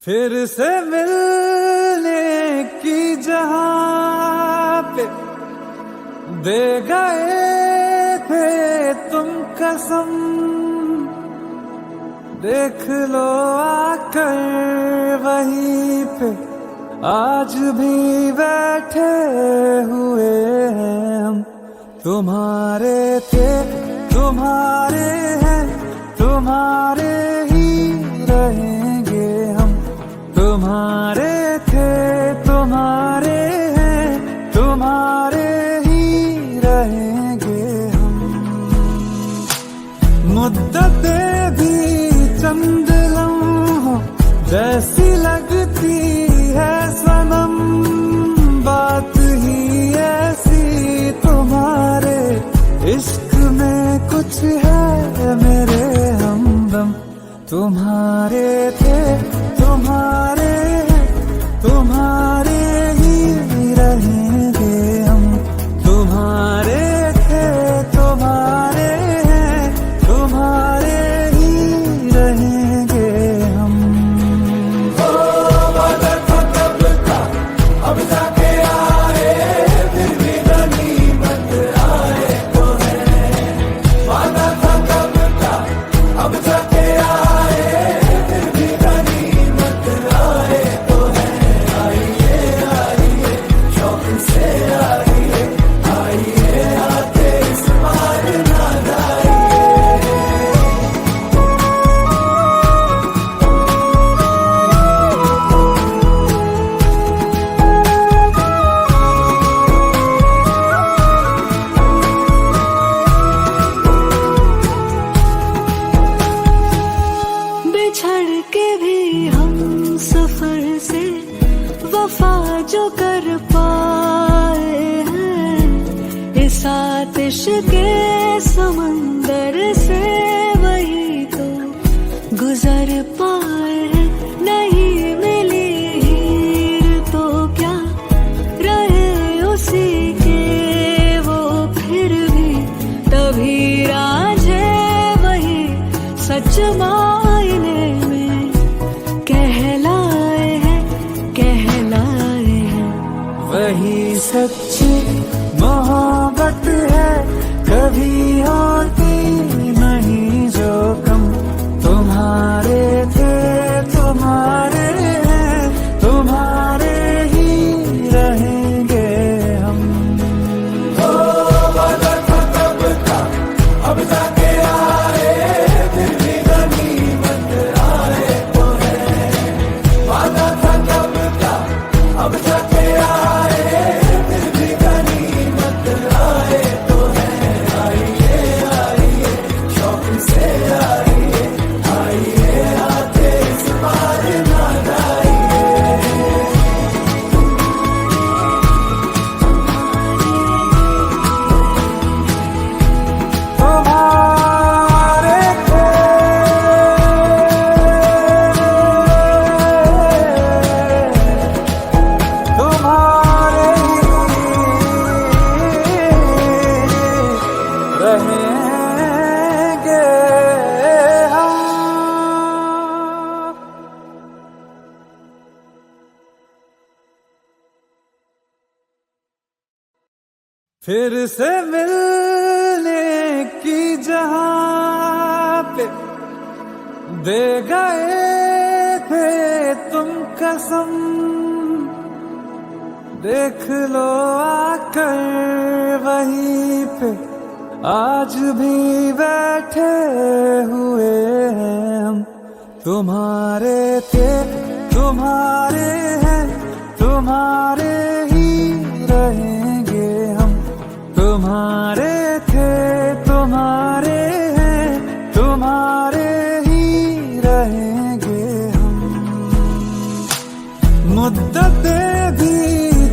फिर से मिलने की जहां पे दे गए थे तुम कसम, देख लो आकर वहीं पे आज भी बैठे हुए हैं हम। तुम्हारे थे तुम्हारे हैं, तुम्हारे ही रहेंगे हम। तुम्हारे थे तुम्हारे हैं, तुम्हारे ही रहेंगे हम। मुद्दतें भी चंद लम्हों जैसी लगती है सनम, बात ही ऐसी तुम्हारे इश्क में कुछ है मेरे हमदम। तुम्हारे थे तुम्हारे हैं, तुम्हारे ही रहेंगे हम। तुम्हारे थे तुम्हारे हैं, तुम्हारे ही रहेंगे हम। ओ वादा था कब का, अब जाके आए, फिर भी गनीमत आए तो है। वादा था कब का, अब जाके आए, फिर भी गनीमत आए तो है। आइए आइए शौक से आइए, आइए आते इस बार ना जाइए। बिछड़ के भी हम सफर से वफा जो कर पाए हैं, इस आतिश के समंदर से वही तो गुजर पाए हैं। नहीं मिली हीर तो क्या रहे उसी के वो, फिर भी तभी राझे वही सच मायने में कहलाए हैं, कहलाए हैं। वही सच्ची मोहब्बत है, कभी होती नहीं जो कम। तुम्हारे थे तुम्हारे हैं, तुम्हारे ही रहेंगे हम। ओ वादा था कब का, अब जाके आए, फिर भी गनीमत आए तो है। वादा था कब का, अब जाके आए, फिर भी गनीमत आए तो है। आइए आइए शौक से आइए, आइए आते इस बार ना जाइए। तुम्हारे थे तुम्हारे रहेंगे हम। फिर से मिलने की जहां पे दे गए थे तुम कसम, देख लो आकर वहीं पे आज भी बैठे हुए हैं हम। तुम्हारे थे तुम्हारे हैं, तुम्हारे ही रहेंगे हम। तुम्हारे थे तुम्हारे हैं, तुम्हारे ही रहेंगे हम। मुद्दतें भी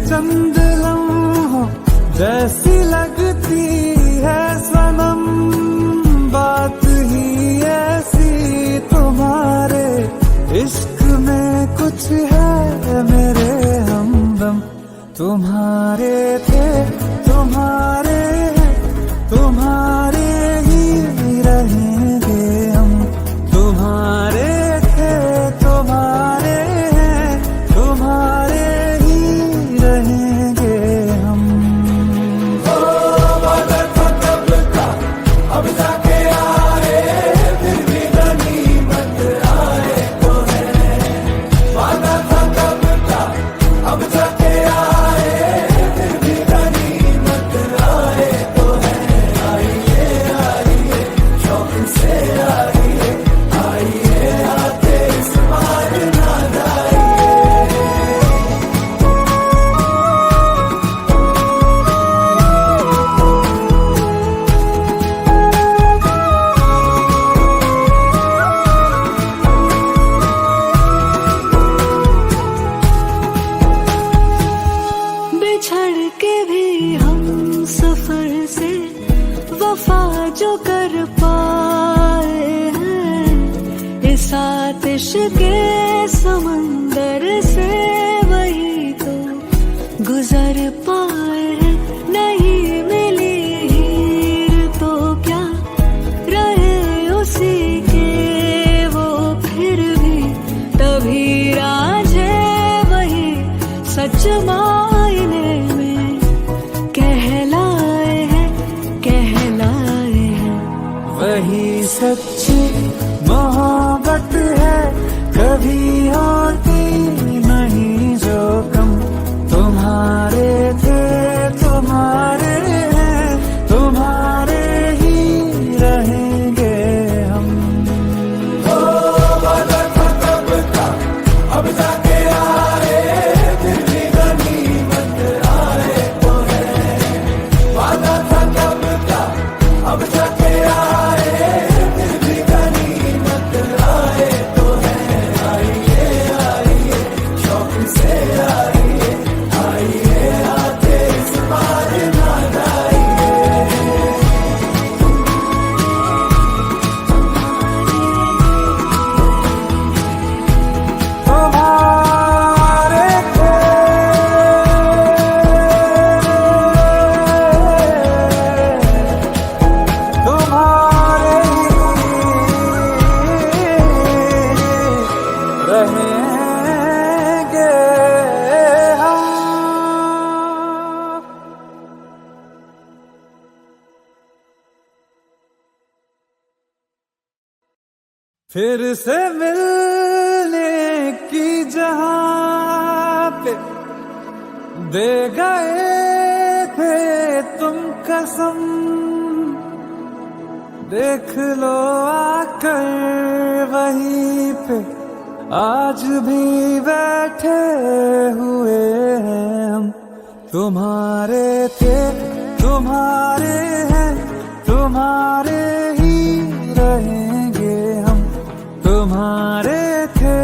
चंद लम्हों जैसी लगती है सनम, बात ही ऐसी तुम्हारे इश्क में कुछ है मेरे हमदम। तुम्हारे थे तुम्हारे हैं, तुम्हारे ही रहेंगे हम। तुम्हारे थे तुम्हारे सच मायने में कहलाए हैं, कहलाए हैं। वही सच्ची मोहब्बत है, कभी होती नहीं जो कम। तुम्हारे थे, तुम्हारे हैं, तुम्हारे ही रहेंगे हम। ओ वादा था कब का, अब जाके आए, फिर भी गनीमत आए तो है। वादा था कब का, अब जाके आए, फिर भी गनीमत आए तो है। आइए आइए शौक से आइए, आइए आके इस बार ना जाइए। तुम्हारे थे, तुम्हारे ही रहेंगे हम। फिर से मिलने की जहां पे दे गए थे तुम कसम, देख लो आकर वहीं पे आज भी बैठे हुए हैं हम। तुम्हारे थे, तुम्हारे हैं, तुम्हारे ही रहेंगे हम। तुम्हारे थे,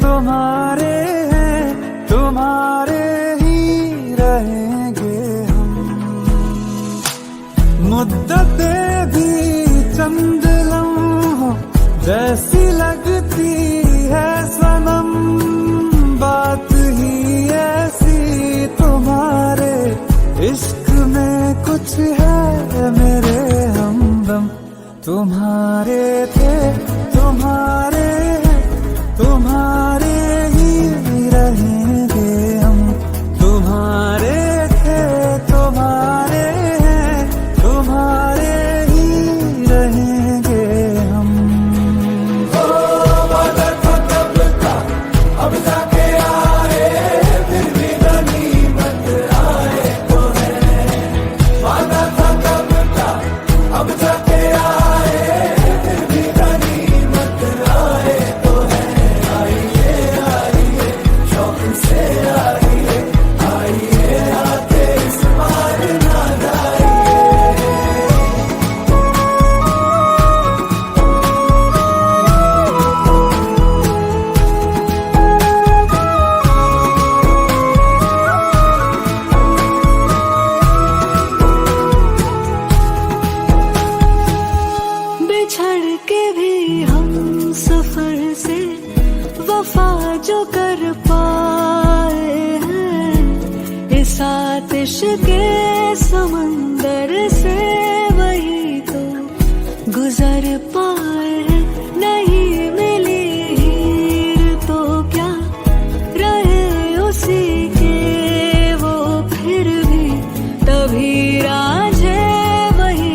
तुम्हारे हैं, तुम्हारे ही रहेंगे हम। मुद्दतें भी चंद लम्हों जैसी लगती है सनम, बात ही ऐसी तुम्हारे इश्क में कुछ है मेरे हमदम। तुम्हारे थे, तुम्हारे हैं, तुम्हारे ही रहेंगे हम। तुम्हारे थे, तुम्हारे हैं, तुम्हारे ही रहेंगे हम। ओ वादा था कब का, अब जाके आए, फिर भी गनीमत आए तो है। वादा था कब का, अब जाके आए, फिर भी गनीमत आए तो है। आइए आइए शौक से आइए, आइए आके इस बार ना जाइए। बिछड़ के भी हम सफर से वफा जो कर पाए हैं, इस आतिश के समंदर से वही तो गुजर पाए हैं। नहीं मिली हीर तो क्या रहे उसी के वो फिर भी, तभी रांझे वही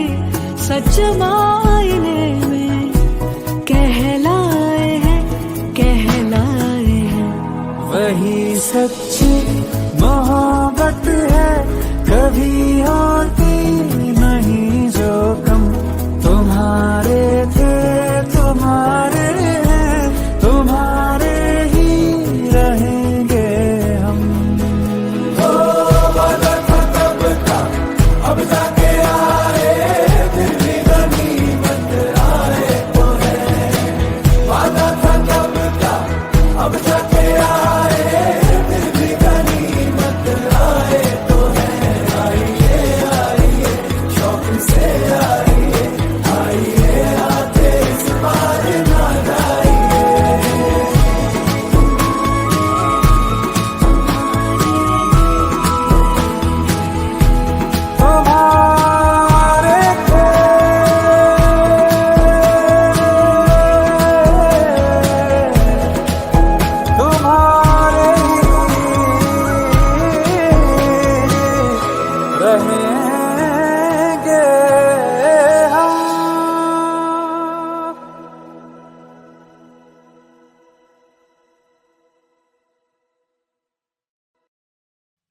सच मायने में कहलाए हैं, कहलाए हैं। वही सच्ची मोहब्बत है, कभी होती नहीं जो कम। तुम्हारे थे, तुम्हारे हैं, तुम्हारे ही रहेंगे हम। ओ वादा था कब का, अब जाके आए, फिर भी गनीमत आए तो है। वादा था कब का, अब जाके आए, फिर भी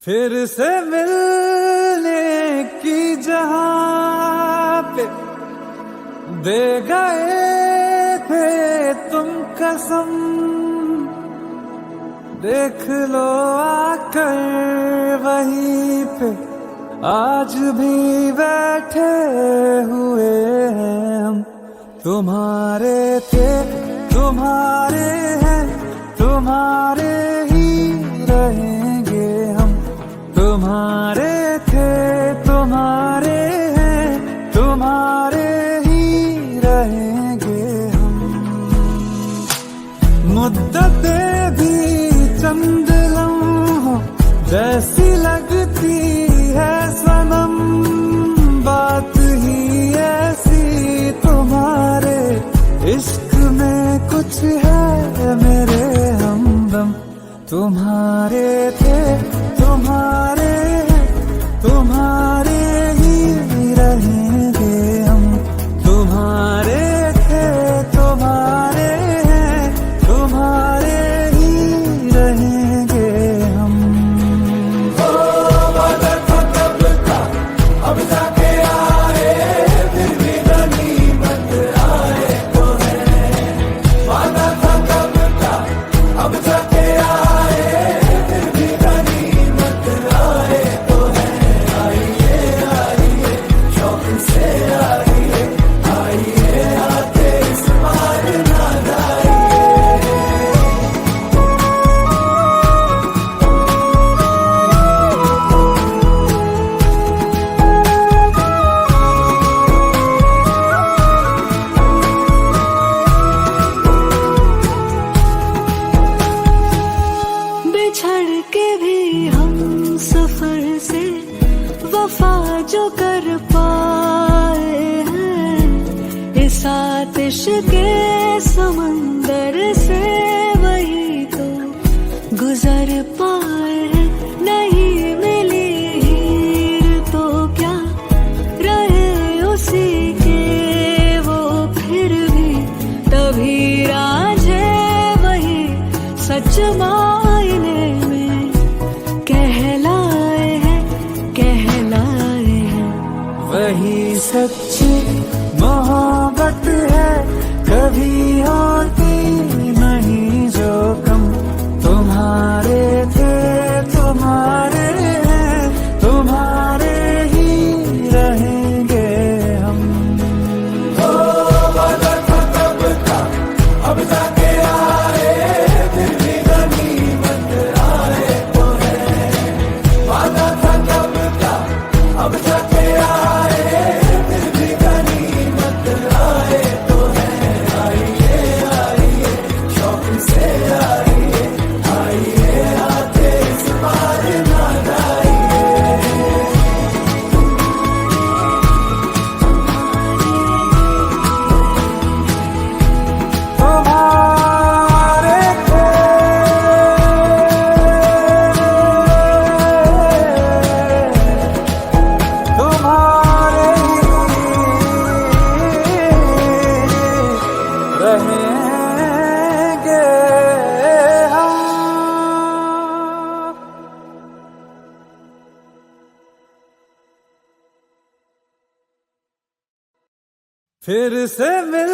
फिर से मिलने की जहां पे दे गए थे तुम कसम, देख लो आकर वहीं पे आज भी बैठे हुए हैं हम। तुम्हारे थे तुम्हारे हैं, तुम्हारे ही रहेंगे हम। तुम्हारे थे तुम्हारे हैं, तुम्हारे ही रहेंगे हम। मुद्दतें भी चंद लम्हों जैसी लगती है सनम, बात ही ऐसी तुम्हारे इश्क में कुछ है मेरे हमदम। तुम्हारे थे तुम्हारे हैं, तुम्हारे ही रहेंगे हम। तुम्हारे थे तुम्हारे हैं, तुम्हारे ही रहेंगे हम। ओ वादा था कब का, अब जाके आए, फिर भी गनीमत आए तो है। वादा था कब का, अब जाके आए, फिर भी गनीमत आए तो है। आइए आइए शौक से आइए, आइए आते इस बार ना जाइए। बिछड़ के भी हम सफर से वफा जो कर पाए हैं, इस आतिश के समंदर से वही तो गुजर पाए हैं। नहीं मिली हीर तो क्या रहे उसी के वो, फिर भी तभी राजे वही सच मायने में कहलाए हैं, कहलाए हैं। वही सच्ची मोहब्बत है, कभी होती नहीं जो कम। तुम्हारे थे तुम्हारे हैं, तुम्हारे ही रहेंगे हम। ओ वादा था कब का, अब जाके आए, फिर भी गनीमत आए तो है। वादा था कब का, अब जाके आए, फिर भी गनीमत आए तो है। आइए आइए शौक से आइए, आइए आते इस बार ना जाइए। तुम्हारे थे तुम्हारे ही रहेंगे हम। फिर से मिल